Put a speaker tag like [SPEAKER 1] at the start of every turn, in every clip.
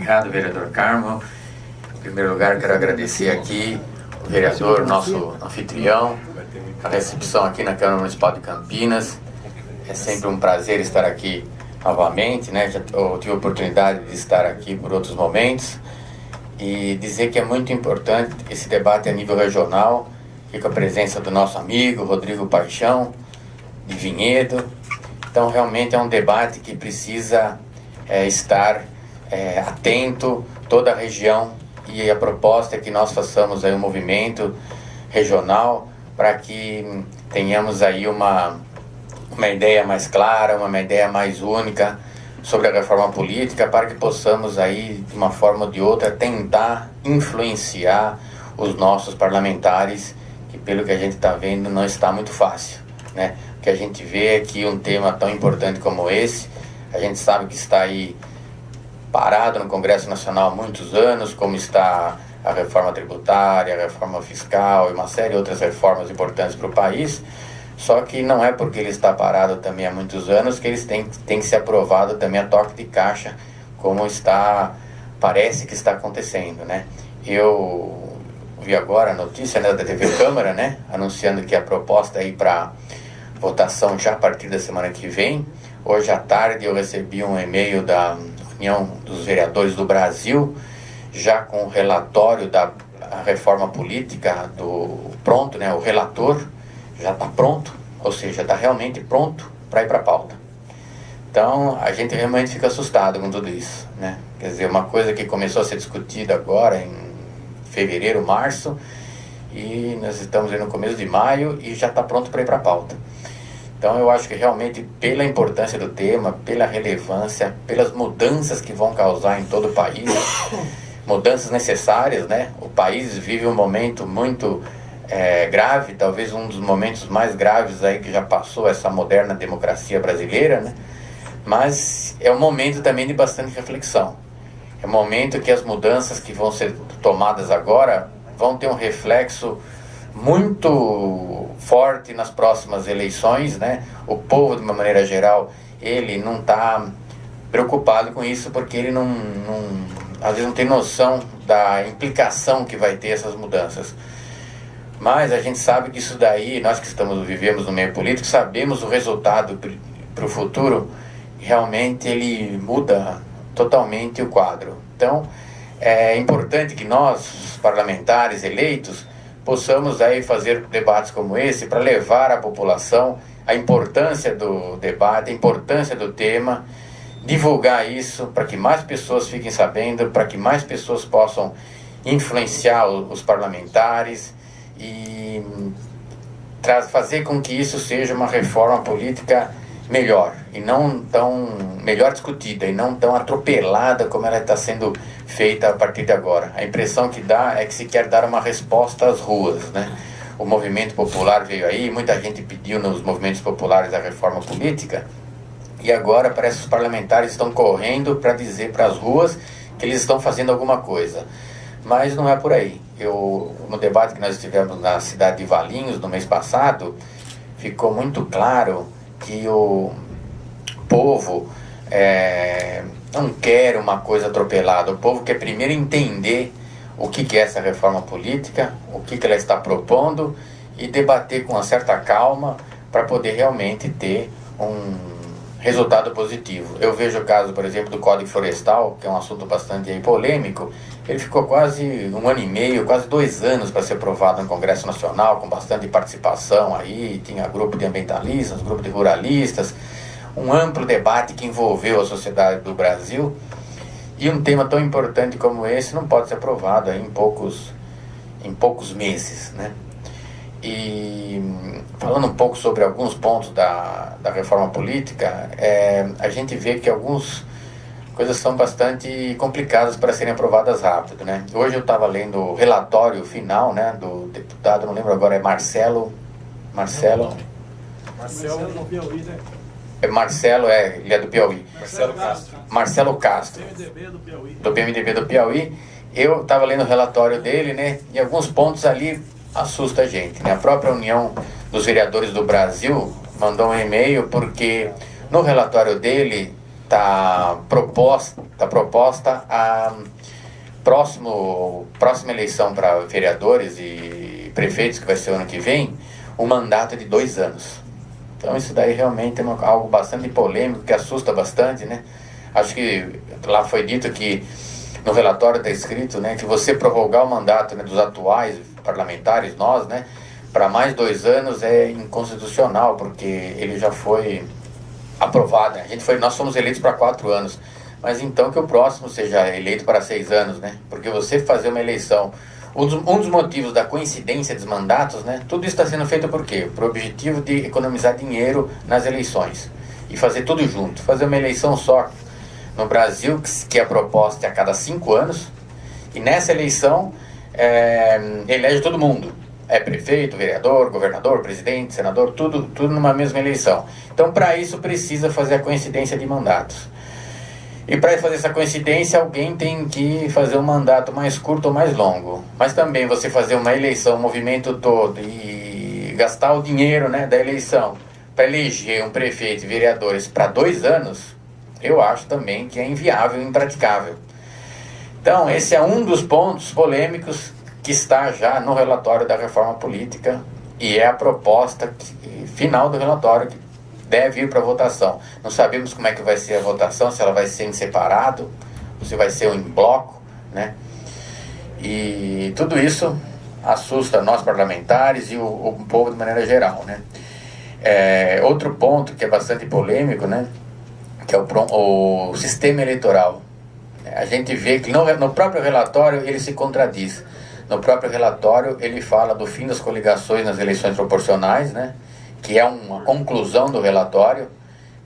[SPEAKER 1] Obrigado, vereador Carmo. Em primeiro lugar, quero agradecer aqui o vereador, nosso anfitrião, a recepção aqui na Câmara Municipal de Campinas. É sempre um prazer estar aqui novamente, né? Eu tive a oportunidade de estar aqui por outros momentos e dizer que é muito importante esse debate a nível regional, e com a presença do nosso amigo Rodrigo Paixão, de Vinhedo. Então, realmente é um debate que precisa estar atento, toda a região, e a proposta é que nós façamos aí um movimento regional para que tenhamos aí uma ideia mais clara, uma ideia mais única sobre a reforma política, para que possamos aí, de uma forma ou de outra, tentar influenciar os nossos parlamentares, que pelo que a gente está vendo não está muito fácil, né? O que a gente vê é que um tema tão importante como esse, a gente sabe que está aí parado no Congresso Nacional há muitos anos, como está a reforma tributária, a reforma fiscal e uma série de outras reformas importantes para o país. Só que não é porque ele está parado também há muitos anos que eles têm que ser aprovado também a toque de caixa, como parece que está acontecendo, né? Eu vi agora a notícia, né, da TV Câmara, né, anunciando que a proposta aí para votação já a partir da semana que vem. Hoje à tarde eu recebi um e-mail da União dos Vereadores do Brasil, já com o relatório da reforma política pronto, né, o relator já está pronto, ou seja, está realmente pronto para ir para a pauta. Então, a gente realmente fica assustado com tudo isso, né? Quer dizer, uma coisa que começou a ser discutida agora em fevereiro, março, e nós estamos aí no começo de maio e já está pronto para ir para a pauta. Então, eu acho que realmente, pela importância do tema, pela relevância, pelas mudanças que vão causar em todo o país, mudanças necessárias, né? O país vive um momento muito grave, talvez um dos momentos mais graves aí que já passou essa moderna democracia brasileira, né? Mas é um momento também de bastante reflexão. É um momento que as mudanças que vão ser tomadas agora vão ter um reflexo muito forte nas próximas eleições, né? O povo, de uma maneira geral, ele não está preocupado com isso, porque ele às vezes não tem noção da implicação que vai ter essas mudanças. Mas a gente sabe que isso daí, nós que vivemos no meio político, sabemos o resultado para o futuro, realmente ele muda totalmente o quadro. Então, é importante que nós, os parlamentares eleitos, possamos aí fazer debates como esse para levar à população a importância do debate, a importância do tema, divulgar isso para que mais pessoas fiquem sabendo, para que mais pessoas possam influenciar os parlamentares e fazer com que isso seja uma reforma política melhor, e não tão melhor discutida, e não tão atropelada como ela está sendo feita a partir de agora. A impressão que dá é que se quer dar uma resposta às ruas, né? O movimento popular veio aí, muita gente pediu nos movimentos populares a reforma política, e agora parece que os parlamentares estão correndo para dizer para as ruas que eles estão fazendo alguma coisa. Mas não é por aí. No debate que nós tivemos na cidade de Valinhos no mês passado, ficou muito claro que o povo não quer uma coisa atropelada. O povo quer primeiro entender o que é essa reforma política, o que ela está propondo, e debater com uma certa calma para poder realmente ter um resultado positivo. Eu vejo o caso, por exemplo, do Código Florestal, que é um assunto bastante polêmico. Ele ficou quase 1 ano e meio, quase 2 anos para ser aprovado no Congresso Nacional, com bastante participação aí, tinha grupo de ambientalistas, grupo de ruralistas, um amplo debate que envolveu a sociedade do Brasil, e um tema tão importante como esse não pode ser aprovado aí em poucos meses, né? E falando um pouco sobre alguns pontos da reforma política, a gente vê que algumas coisas são bastante complicadas para serem aprovadas rápido, né? Hoje eu estava lendo o relatório final, né, do deputado, não lembro agora, é Marcelo
[SPEAKER 2] do Piauí, né?
[SPEAKER 1] Ele é do Piauí. Marcelo Castro. Do PMDB do Piauí. Eu estava lendo o relatório dele, né, e alguns pontos ali assusta a gente, né? A própria União dos Vereadores do Brasil mandou um e-mail porque no relatório dele proposta a próxima eleição para vereadores e prefeitos, que vai ser o ano que vem, um mandato de 2 anos. Então isso daí realmente é algo bastante polêmico, que assusta bastante, né? Acho que lá foi dito que no relatório está escrito, né, que você prorrogar o mandato, né, dos atuais parlamentares, nós, né, para mais 2 anos é inconstitucional, porque ele já foi aprovado, né? Nós fomos eleitos para 4 anos, mas então que o próximo seja eleito para 6 anos, né? Porque você fazer uma eleição, um dos motivos da coincidência dos mandatos, né? Tudo isso está sendo feito por quê? Por objetivo de economizar dinheiro nas eleições e fazer tudo junto, fazer uma eleição só. No Brasil, que a proposta é a cada 5 anos, e nessa eleição elege todo mundo. É prefeito, vereador, governador, presidente, senador, tudo numa mesma eleição. Então, para isso, precisa fazer a coincidência de mandatos. E para fazer essa coincidência, alguém tem que fazer um mandato mais curto ou mais longo. Mas também você fazer uma eleição, um movimento todo, e gastar o dinheiro, né, da eleição para eleger um prefeito e vereadores para 2 anos, eu acho também que é inviável e impraticável. Então, esse é um dos pontos polêmicos que está já no relatório da reforma política e é a proposta final do relatório que deve ir para votação. Não sabemos como é que vai ser a votação, se ela vai ser em separado, ou se vai ser em bloco, né? E tudo isso assusta nós parlamentares e o povo de maneira geral, né? Outro ponto que é bastante polêmico, né, que é o sistema eleitoral. A gente vê que no próprio relatório ele se contradiz. No próprio relatório ele fala do fim das coligações nas eleições proporcionais, né, que é uma conclusão do relatório,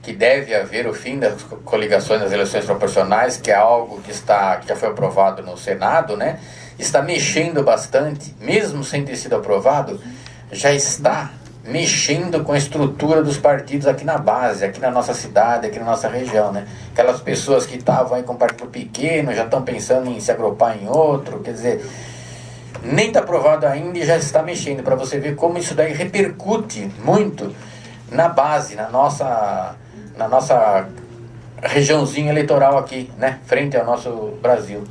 [SPEAKER 1] que deve haver o fim das coligações nas eleições proporcionais, que é algo que já foi aprovado no Senado, né, está mexendo bastante, mesmo sem ter sido aprovado, já está mexendo com a estrutura dos partidos aqui na base, aqui na nossa cidade, aqui na nossa região, né? Aquelas pessoas que estavam aí com partido pequeno, já estão pensando em se agrupar em outro, quer dizer, nem está aprovado ainda e já está mexendo, para você ver como isso daí repercute muito na base, na nossa regiãozinha eleitoral aqui, né? Frente ao nosso Brasil.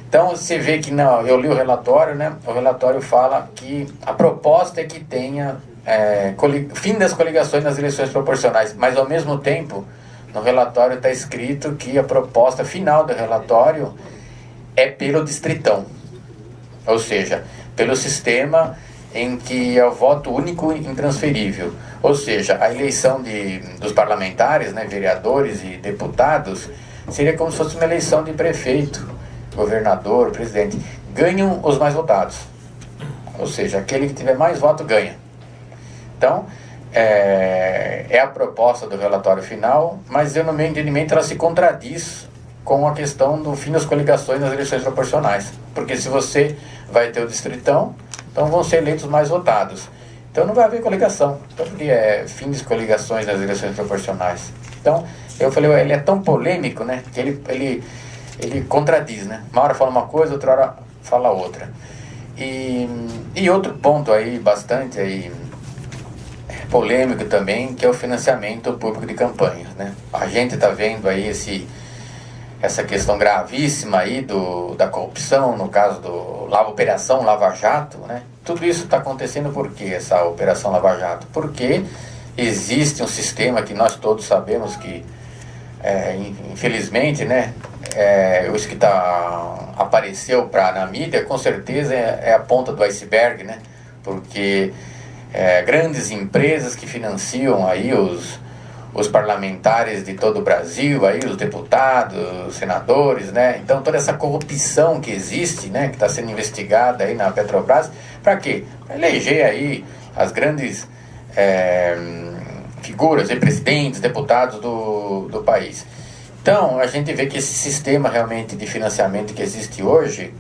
[SPEAKER 1] Então você vê que, eu li o relatório, né? O relatório fala que a proposta é que tenha fim das coligações nas eleições proporcionais, mas ao mesmo tempo no relatório está escrito que a proposta final do relatório é pelo distritão, ou seja, pelo sistema em que é o voto único e intransferível, ou seja, a eleição dos parlamentares, né, vereadores e deputados, seria como se fosse uma eleição de prefeito, governador, presidente. Ganham os mais votados, ou seja, aquele que tiver mais voto ganha. Então, é a proposta do relatório final, mas no meu entendimento ela se contradiz com a questão do fim das coligações nas eleições proporcionais. Porque se você vai ter o distritão, então vão ser eleitos mais votados. Então não vai haver coligação, então, porque é fim das coligações nas eleições proporcionais. Então, eu falei, ele é tão polêmico, né, que ele contradiz, né? Uma hora fala uma coisa, outra hora fala outra. E outro ponto aí, bastante aí polêmico também, que é o financiamento público de campanhas, né? A gente está vendo aí essa questão gravíssima aí da corrupção, no caso Operação Lava Jato, né? Tudo isso está acontecendo por quê, essa Operação Lava Jato? Porque existe um sistema que nós todos sabemos que, infelizmente, né, isso que apareceu na mídia, com certeza é a ponta do iceberg, né? Porque grandes empresas que financiam aí os parlamentares de todo o Brasil, aí os deputados, os senadores, né? Então toda essa corrupção que existe, né, que está sendo investigada aí na Petrobras, para quê? Para eleger aí as grandes figuras, presidentes, deputados do país. Então a gente vê que esse sistema realmente de financiamento que existe hoje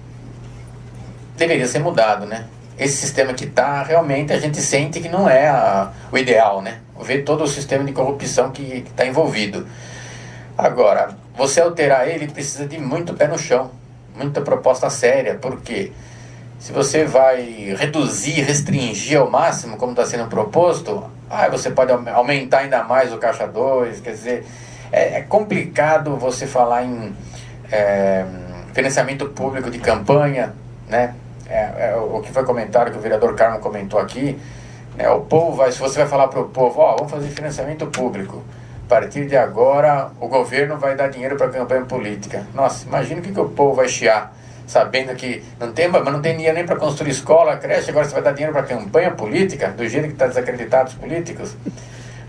[SPEAKER 1] deveria ser mudado, né? Esse sistema que está, realmente a gente sente que não é o ideal, né? Ver todo o sistema de corrupção que está envolvido. Agora, você alterar ele precisa de muito pé no chão, muita proposta séria, porque se você vai reduzir, restringir ao máximo, como está sendo proposto, você pode aumentar ainda mais o Caixa 2, quer dizer, É complicado você falar em financiamento público de campanha, né? O que foi comentado, que o vereador Carmo comentou aqui, né? O povo se você vai falar para o povo, vamos fazer financiamento público, a partir de agora o governo vai dar dinheiro para a campanha política. Nossa, imagina o que o povo vai chiar, sabendo que não tem dinheiro nem para construir escola, creche, agora você vai dar dinheiro para a campanha política, do jeito que está desacreditado os políticos.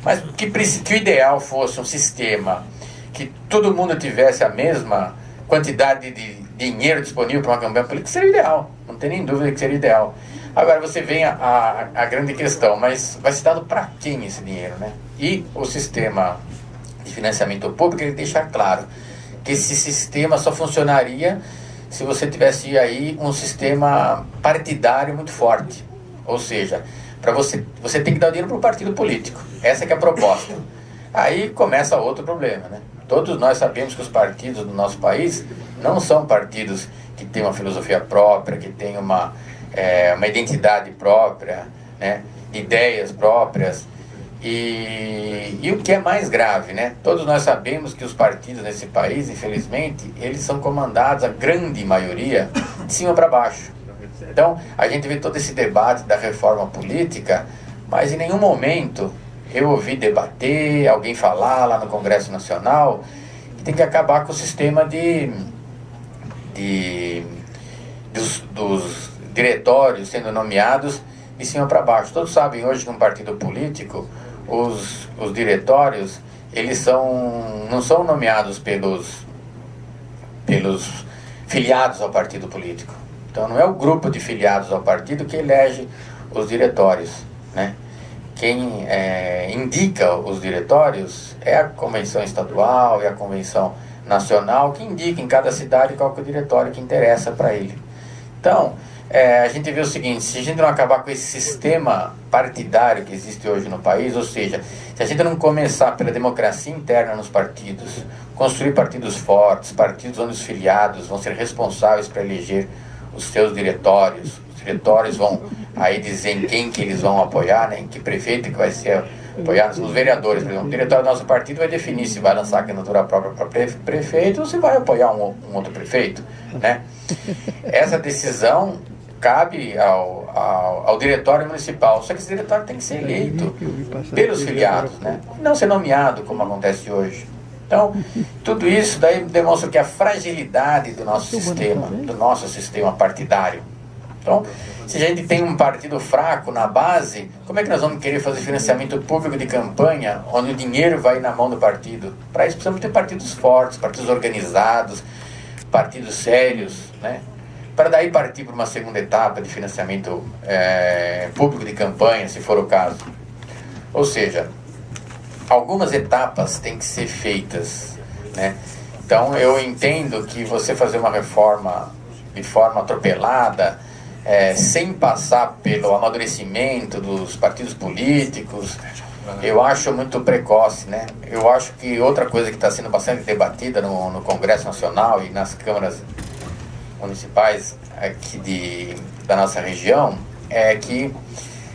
[SPEAKER 1] Mas que o ideal fosse um sistema que todo mundo tivesse a mesma quantidade de dinheiro disponível para uma campanha política, seria ideal, não tem nem dúvida que seria ideal. Agora você vem a grande questão, mas vai ser dado para quem esse dinheiro, né? E o sistema de financiamento público, ele deixa claro que esse sistema só funcionaria se você tivesse aí um sistema partidário muito forte. Ou seja, para você tem que dar o dinheiro para o partido político. Essa que é a proposta. Aí começa outro problema, né? Todos nós sabemos que os partidos do nosso país não são partidos que têm uma filosofia própria, que têm uma identidade própria, né? Ideias próprias. E o que é mais grave, né? Todos nós sabemos que os partidos nesse país, infelizmente, eles são comandados, a grande maioria, de cima para baixo. Então, a gente vê todo esse debate da reforma política, mas em nenhum momento eu ouvi debater, alguém falar lá no Congresso Nacional, que tem que acabar com o sistema dos diretórios sendo nomeados de cima para baixo. Todos sabem hoje que um partido político, os diretórios, eles não são nomeados pelos filiados ao partido político. Então não é o grupo de filiados ao partido que elege os diretórios, né? Quem indica os diretórios é a convenção estadual e a convenção nacional, que indica em cada cidade qual que é o diretório que interessa para ele. Então, a gente vê o seguinte: se a gente não acabar com esse sistema partidário que existe hoje no país, ou seja, se a gente não começar pela democracia interna nos partidos, construir partidos fortes, partidos onde os filiados vão ser responsáveis para eleger os seus diretórios, os diretórios vão aí dizer em quem que eles vão apoiar, né, em que prefeito que vai ser apoiado, os vereadores, por exemplo, o diretório do nosso partido vai definir se vai lançar a candidatura própria para prefeito ou se vai apoiar um outro prefeito, né? Essa decisão cabe ao diretório municipal, só que esse diretório tem que ser eleito pelos filiados, né? Não ser nomeado como acontece hoje. Então, tudo isso daí demonstra que a fragilidade do nosso sistema partidário. Então, se a gente tem um partido fraco na base, como é que nós vamos querer fazer financiamento público de campanha, onde o dinheiro vai na mão do partido? Para isso precisamos ter partidos fortes, partidos organizados, partidos sérios, né? Para daí partir para uma segunda etapa de financiamento público de campanha, se for o caso. Ou seja, algumas etapas têm que ser feitas, né? Então eu entendo que você fazer uma reforma de forma atropelada, sem passar pelo amadurecimento dos partidos políticos, eu acho muito precoce, né? Eu acho que outra coisa que está sendo bastante debatida no Congresso Nacional e nas câmaras municipais aqui da nossa região é que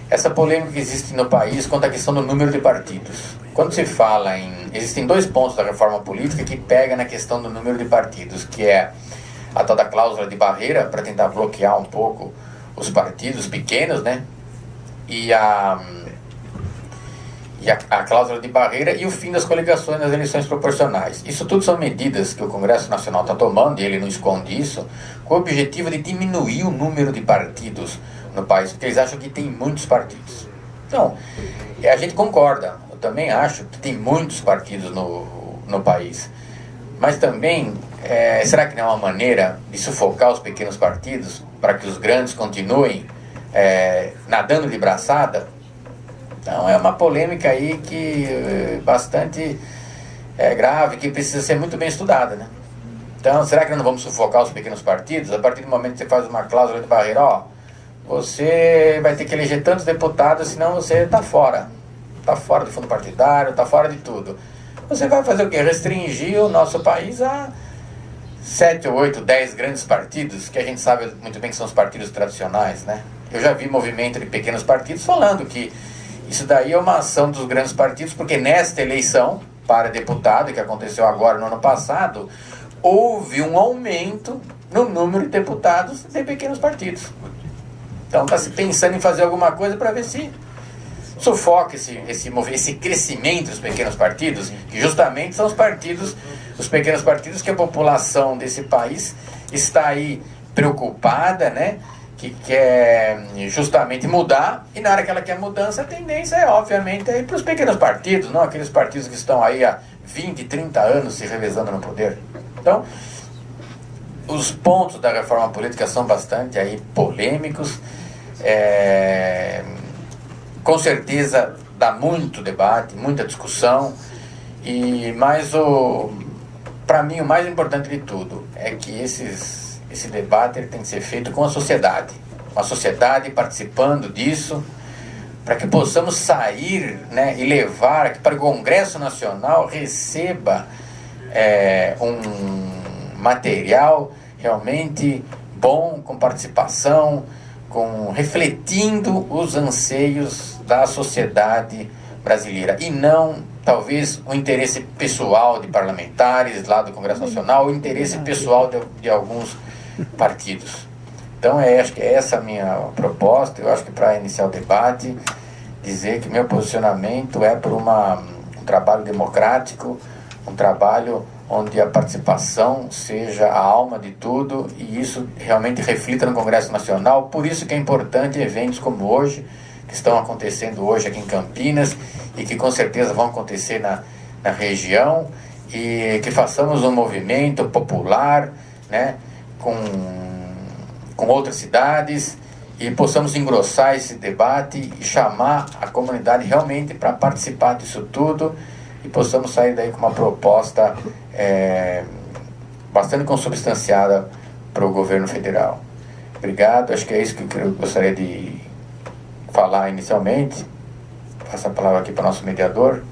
[SPEAKER 1] essa polêmica que existe no país quanto à questão do número de partidos. Quando se fala existem dois pontos da reforma política que pega na questão do número de partidos, que é a tal da cláusula de barreira, para tentar bloquear um pouco os partidos pequenos, né? E a cláusula de barreira e o fim das coligações nas eleições proporcionais. Isso tudo são medidas que o Congresso Nacional está tomando, e ele não esconde isso, com o objetivo de diminuir o número de partidos no país, porque eles acham que tem muitos partidos. Então, a gente concorda, eu também acho que tem muitos partidos no país, mas também, será que não é uma maneira de sufocar os pequenos partidos para que os grandes continuem nadando de braçada? Então é uma polêmica aí que bastante grave, que precisa ser muito bem estudada, né? Então, será que nós não vamos sufocar os pequenos partidos? A partir do momento que você faz uma cláusula de barreira, você vai ter que eleger tantos deputados, senão você está fora. Está fora do fundo partidário, está fora de tudo. Você vai fazer o quê? Restringir o nosso país a 7, 8, 10 grandes partidos, que a gente sabe muito bem que são os partidos tradicionais, né? Eu já vi movimento de pequenos partidos falando que isso daí é uma ação dos grandes partidos, porque nesta eleição para deputado, que aconteceu agora no ano passado, houve um aumento no número de deputados de pequenos partidos. Então está se pensando em fazer alguma coisa para ver se sufoca esse crescimento dos pequenos partidos, que justamente são os pequenos partidos que a população desse país está aí preocupada, né? Que quer justamente mudar, e na hora que ela quer mudança, a tendência é, obviamente, ir para os pequenos partidos, não aqueles partidos que estão aí há 20, 30 anos se revezando no poder. Então, os pontos da reforma política são bastante aí polêmicos, com certeza dá muito debate, muita discussão, mas para mim o mais importante de tudo é que esse debate ele tem que ser feito com a sociedade participando disso, para que possamos sair, né, e levar que para o Congresso Nacional receba um material realmente bom, com participação, refletindo os anseios da sociedade brasileira, e não, talvez, o interesse pessoal de parlamentares lá do Congresso Nacional, o interesse pessoal de alguns partidos. Então, acho que essa é a minha proposta. Eu acho que para iniciar o debate, dizer que meu posicionamento é por um trabalho democrático, um trabalho onde a participação seja a alma de tudo, e isso realmente reflita no Congresso Nacional. Por isso que é importante eventos como hoje, que estão acontecendo hoje aqui em Campinas, e que com certeza vão acontecer na região, e que façamos um movimento popular, né, com outras cidades, e possamos engrossar esse debate e chamar a comunidade realmente para participar disso tudo, e possamos sair daí com uma proposta bastante consubstanciada para o governo federal. Obrigado, acho que é isso que eu gostaria de falar inicialmente. Passo a palavra aqui para o nosso mediador.